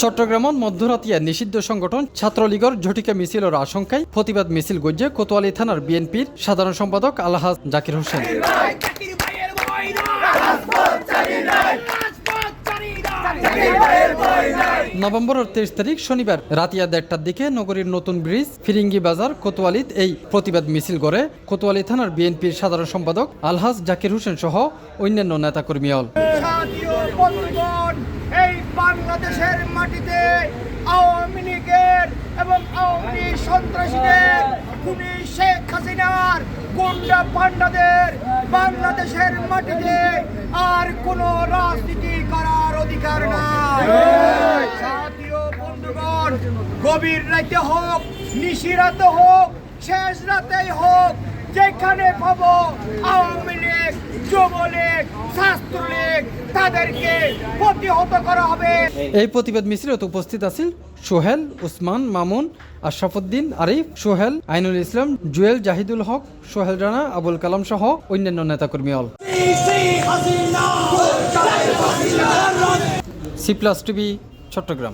চট্টগ্রামত মধ্যরাতিয়া নিষিদ্ধ সংগঠন ছাত্রলীগের ঝটিকা মিছিলের আশঙ্কায় প্রতিবাদ মিছিল গজ্জে কোতোয়ালি থানার বিএনপির সাধারণ সম্পাদক আলহাজ জাকির হোসেন। নভেম্বরের 23 তারিখ শনিবার রাতিয়া 1:30টার দিকে নগরীর নতুন ব্রিজ ফিরিঙ্গি বাজার কোতোয়ালিত এই প্রতিবাদ মিছিল করে কোতোয়ালি থানার বিএনপির সাধারণ সম্পাদক আলহাজ জাকির হোসেন সহ অন্যান্য নেতাকর্মীল। এই বাংলাদেশের মাটিতে আওয়ামী লীগের এবং আওয়ামী সন্ত্রাসীদের খুনি শেখ হাসিনার গুন্ডা পান্ডাদের বাংলাদেশের মাটিতে আর কোনো রাজনীতি করার অধিকার নাই। জাতীয় বন্ধুগণ, গভীর রাতে হোক, নিশিরাতে হোক, শেষ রাতেই হোক, যেখানে পাবো আওয়ামী লীগ, যুবলীগ, ছাত্রলীগ তাদেরকে প্রতিহত করা হবে। এই প্রতিবাদ মিছিলত উপস্থিত আছেন সোহেল, উসমান, মামুন, আশরাফুদ্দিন, আরিফ, সোহেল, আইনুল ইসলাম, জুয়েল, জাহিদুল হক, সোহেল রানা, আবুল কালাম সহ অন্যান্য নেতাকর্মীল। C+ TV Chittagong.